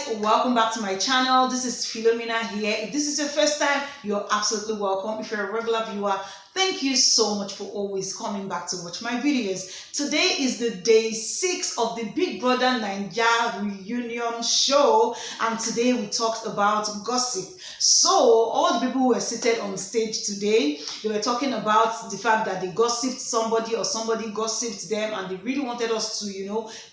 guys, welcome back to my channel. This is Philomina here. If this is your first time, you're absolutely welcome. If you're a regular viewer, thank you so much for always coming back to watch my videos. Today is the day 6 of the Big Brother Naija reunion show, and today we talked about gossip. So all the people who were seated on stage today, they were talking about the fact that they gossiped somebody or somebody gossiped them, and they really wanted us to,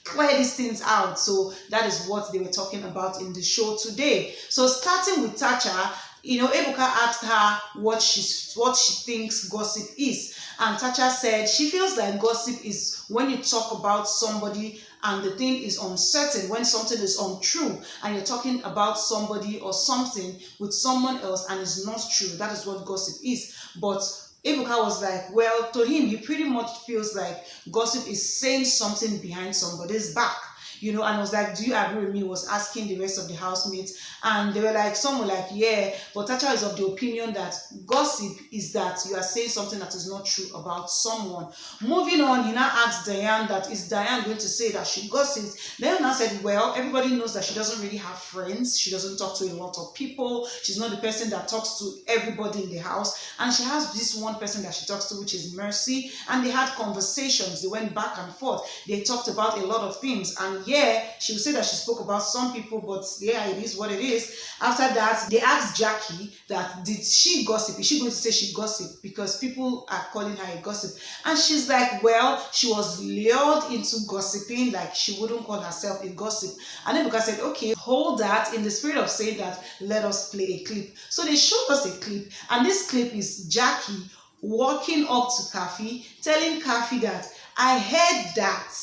clear these things out. So that is what they were talking about in the show today. So starting with Tacha, Ebuka asked her what she thinks gossip is, and Tacha said she feels like gossip is when you talk about somebody and the thing is uncertain, when something is untrue and you're talking about somebody or something with someone else and it's not true. That is what gossip is. But Ebuka was like, well, to him, he pretty much feels like gossip is saying something behind somebody's back. And I was like, do you agree with me? Was asking the rest of the housemates, and they were like, some were like, yeah, but Tacha is of the opinion that gossip is that you are saying something that is not true about someone. Moving on, he now asked Diane that, is Diane going to say that she gossips? Then I said, well, everybody knows that she doesn't really have friends. She doesn't talk to a lot of people. She's not the person that talks to everybody in the house. And she has this one person that she talks to, which is Mercy. And they had conversations. They went back and forth. They talked about a lot of things. And yeah, she would say that she spoke about some people, but yeah, it is what it is. After that, they asked Jackie that, did she gossip? Is she going to say she gossiped? Because people are calling her a gossip. And she's like, well, she was lured into gossiping, like she wouldn't call herself a gossip. And then Ebuka said, okay, hold that. In the spirit of saying that, let us play a clip. So they showed us a clip, and this clip is Jackie walking up to Kafi, telling Kafi that, I heard that.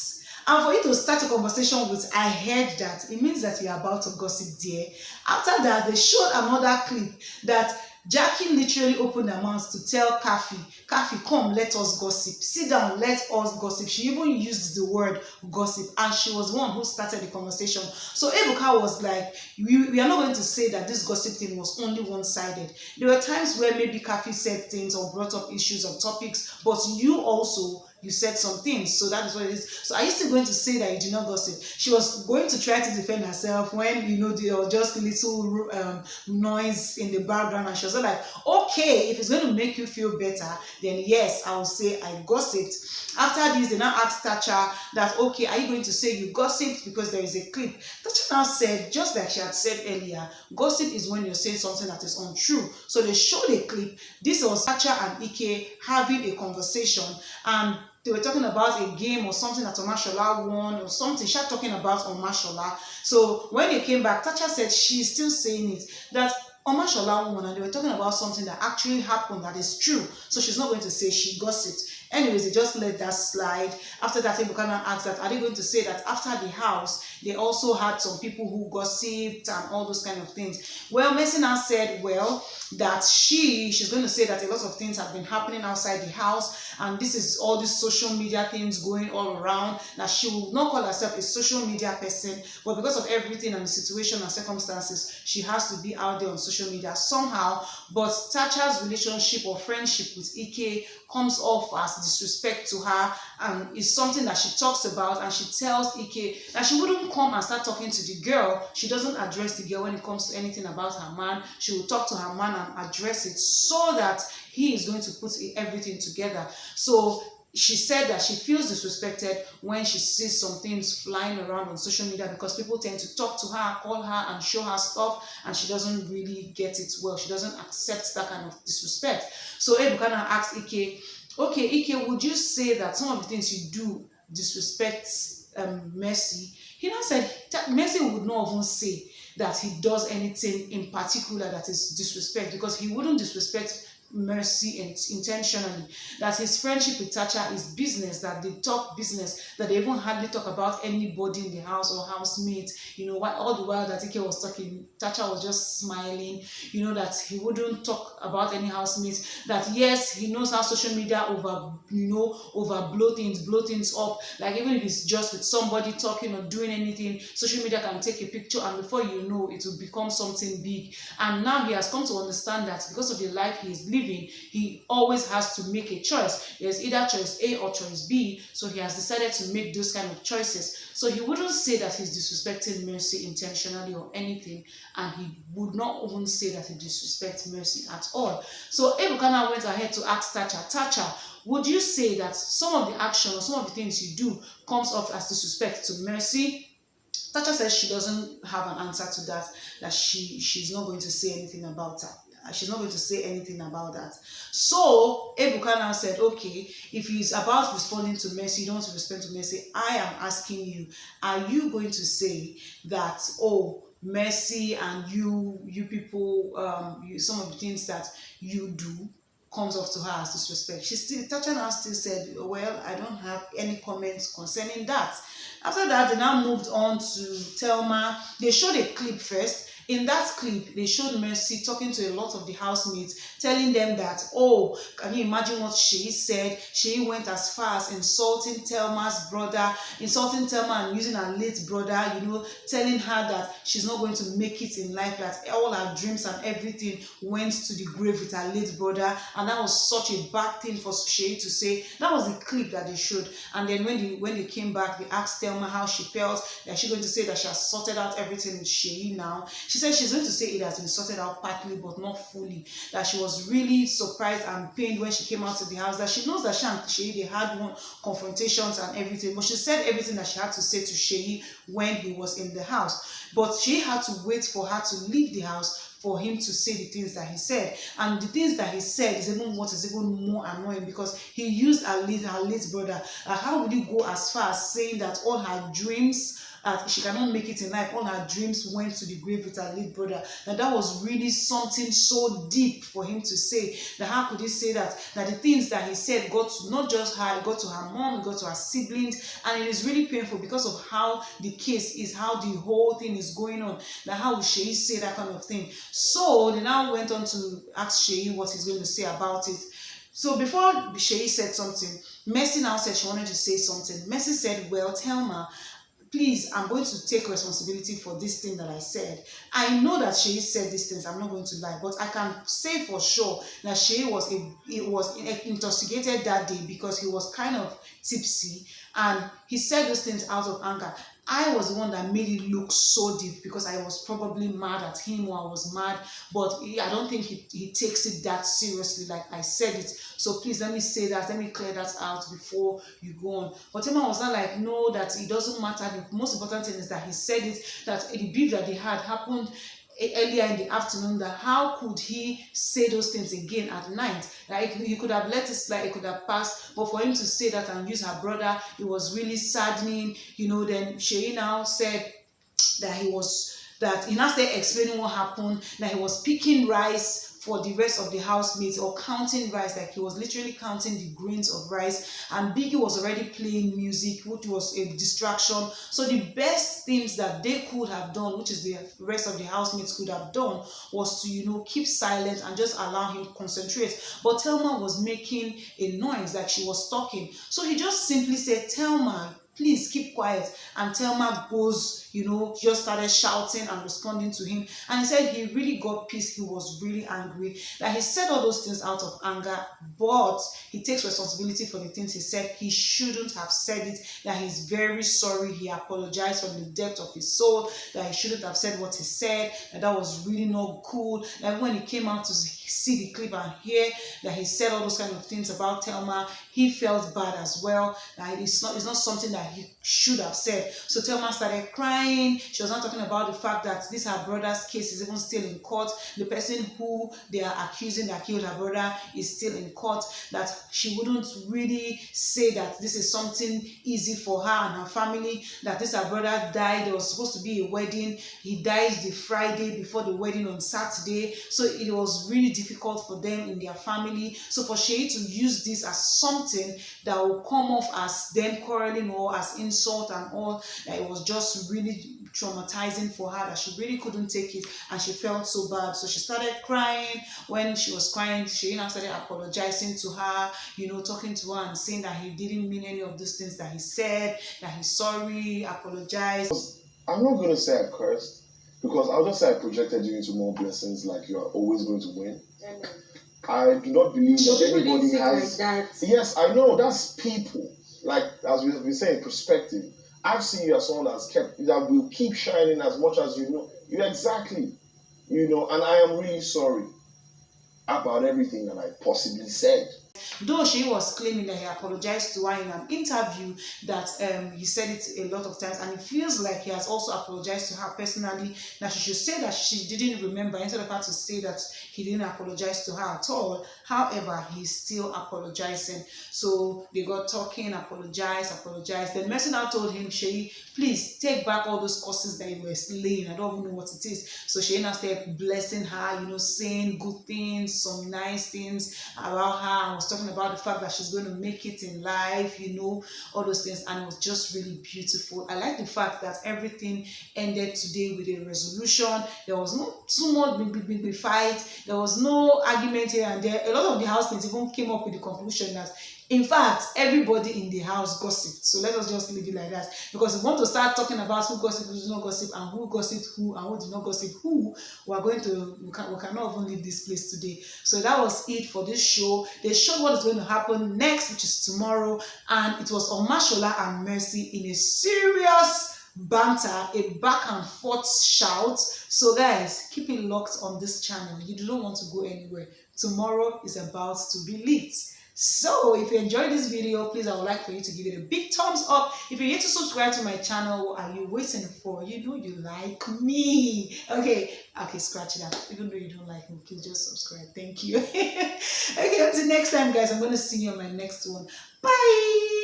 And for you to start a conversation with, I heard that, it means that you're about to gossip there. After that, they showed another clip that Jackie literally opened her mouth to tell Kafi, come, let us gossip. Sit down, let us gossip. She even used the word gossip, and she was the one who started the conversation. So Ebuka was like, we are not going to say that this gossip thing was only one-sided. There were times where maybe Kafi said things or brought up issues or topics, but you said some things, so that is what it is. So are you still going to say that you did not gossip? She was going to try to defend herself when, there was just a little noise in the background, and she was like, okay, if it's going to make you feel better, then yes, I will say I gossiped. After this, they now asked Tacha that, okay, are you going to say you gossiped because there is a clip? Tacha now said, just like she had said earlier, gossip is when you're saying something that is untrue. So they showed a clip. This was Tacha and Ike having a conversation, and they were talking about a game or something that Omashola won or something. She was talking about Omashola. So when they came back, Tacha said she's still saying it, that Omashola won, and they were talking about something that actually happened that is true. So she's not going to say she gossiped. Anyways, they just let that slide. After that, Ebuka asked that, are they going to say that after the house, they also had some people who gossiped and all those kind of things? Well, Mercy now said, well, that she's going to say that a lot of things have been happening outside the house, and this is all these social media things going all around. Now, she will not call herself a social media person, but because of everything and the situation and circumstances, she has to be out there on social media somehow. But Tacha's relationship or friendship with Ike comes off as disrespect to her, and is something that she talks about, and she tells Ike that she wouldn't come and start talking to the girl. She doesn't address the girl when it comes to anything about her man. She will talk to her man and address it so that he is going to put everything together. So she said that she feels disrespected when she sees some things flying around on social media, because people tend to talk to her, call her, and show her stuff, and she doesn't really get it well. She doesn't accept that kind of disrespect. So Ebuka asked Ike, okay, Ike, would you say that some of the things you do disrespect Mercy? He now said that Mercy would not even say that he does anything in particular that is disrespect, because he wouldn't disrespect Mercy intentionally. That his friendship with Tacha is business, that they talk business, that they even hardly talk about anybody in the house or housemate. All the while that Ike was talking, Tacha was just smiling. That he wouldn't talk about any housemate. That yes, he knows how social media blow things up. Like even if it's just with somebody talking or doing anything, social media can take a picture, and before you know, it will become something big. And now he has come to understand that because of the life he is living, living, he always has to make a choice. There's either choice A or choice B, so he has decided to make those kind of choices. So he wouldn't say that he's disrespecting Mercy intentionally or anything, and he would not even say that he disrespects Mercy at all. So Ebuka now went ahead to ask Tacha, would you say that some of the action or some of the things you do comes off as disrespect to Mercy? Tacha says she doesn't have an answer to that, that she's not going to say anything about that. She's not going to say anything about that. So Ebuka now said, okay, if he's about responding to Mercy, you don't want to respond to Mercy, I am asking you, are you going to say that, oh, Mercy and you people, some of the things that you do comes off to her as disrespect? Tacha now still said, well, I don't have any comments concerning that. After that, they now moved on to Thelma. They showed a clip first. In that clip, they showed Mercy talking to a lot of the housemates, telling them that, oh, can you imagine what Seyi said? Seyi went as far as insulting Thelma's brother, insulting Thelma and using her late brother, telling her that she's not going to make it in life, that all her dreams and everything went to the grave with her late brother, and that was such a bad thing for Seyi to say. That was the clip that they showed. And then when they came back, they asked Thelma how she felt. That she's going to say that she has sorted out everything with Seyi now. She said she's going to say it has been sorted out partly but not fully, that she was really surprised and pained when she came out of the house, that she knows that she and Seyi, they had one confrontations and everything, but she said everything that she had to say to Seyi when he was in the house, but she had to wait for her to leave the house for him to say the things that he said. And the things that he said is even what is even more annoying, because he used her late brother. How would you go as far as saying that all her dreams, she cannot make it in life, all her dreams went to the grave with her late brother? That was really something so deep for him to say. That how could he say that the things that he said got to not just her, it got to her mom, it got to her siblings, and it is really painful because of how the case is, how the whole thing is going on. That how would Seyi say that kind of thing? So they now went on to ask Seyi what he's going to say about it. So before Seyi said something, Mercy now said she wanted to say something. Mercy said, well, Thelma, please, I'm going to take responsibility for this thing that I said. I know that Seyi said these things, I'm not going to lie, but I can say for sure that Seyi was intoxicated that day because he was kind of tipsy, and he said those things out of anger. I was the one that made it look so deep because I was probably mad at him, or I was mad, but I don't think he takes it that seriously like I said it. So please let me say that, let me clear that out before you go on. But Emma was not like, no, that it doesn't matter. The most important thing is that he said it, that the beef that they had happened earlier in the afternoon, that how could he say those things again at night? Like, he could have let it slide, it could have passed, but for him to say that and use her brother, it was really saddening. Then Seyi now said that he now started explaining what happened, that he was picking rice for the rest of the housemates, or counting rice, like he was literally counting the grains of rice, and Biggie was already playing music, which was a distraction. So the best things that they could have done, which is the rest of the housemates could have done, was to keep silent and just allow him to concentrate. But Thelma was making a noise, like she was talking, so he just simply said, Thelma, please keep quiet. And Thelma goes, just started shouting and responding to him. And he said he really got pissed. He was really angry. That he said all those things out of anger, but he takes responsibility for the things he said. He shouldn't have said it. That he's very sorry. He apologized from the depth of his soul. That he shouldn't have said what he said. That was really not cool. That when he came out to see the clip and hear that he said all those kind of things about Thelma, he felt bad as well. That it's not something that he should have said. So Thelma started crying. She was not talking about the fact that this her brother's case is even still in court. The person who they are accusing that killed her brother is still in court. That she wouldn't really say that this is something easy for her and her family. That this her brother died. There was supposed to be a wedding. He died the Friday before the wedding on Saturday. So it was really difficult for them in their family. So for Seyi to use this as something that will come off as them quarreling or as insult and all, that it was just really traumatizing for her, that she really couldn't take it and she felt so bad. So she started crying. When she was crying, she now started apologizing to her, talking to her and saying that he didn't mean any of those things that he said, that he's sorry, apologized. I'm not going to say I cursed, because I'll just say I projected you into more blessings, like you are always going to win. I do not believe that People anybody didn't has. think like that. Yes, I know that's people. Like as we've been saying, perspective. I've seen you as someone that will keep shining as much as you know. You exactly, and I am really sorry about everything that I possibly said. Though she was claiming that he apologized to her in an interview, that he said it a lot of times, and it feels like he has also apologized to her personally, that she should say that she didn't remember instead of her to say that he didn't apologize to her at all. However, he's still apologizing. So they got talking, apologize. Then Mercy now told him, Seyi, please take back all those curses that you were slaying. I don't even know what it is. So Seyi now started blessing her, saying good things, some nice things about her, and was talking about the fact that she's going to make it in life, all those things, and it was just really beautiful. I like the fact that everything ended today with a resolution. There was no too much big fight. There was no argument here and there. A lot of the housemates even came up with the conclusion that, in fact, everybody in the house gossiped. So let us just leave it like that. Because if we want to start talking about who gossiped, who did not gossip, and who gossiped who, and who did not gossip who, we cannot even leave this place today. So that was it for this show. They showed what is going to happen next, which is tomorrow. And it was Omashola and Mercy in a serious banter, a back and forth shout. So guys, keep it locked on this channel. You don't want to go anywhere. Tomorrow is about to be lit. So if you enjoyed this video, please, I would like for you to give it a big thumbs up. If you're yet to subscribe to my channel, what are you waiting for? You like me. Okay, scratch it out. Even though you don't like me, please just subscribe. Thank you. Okay, until next time, guys, I'm going to see you on my next one. Bye.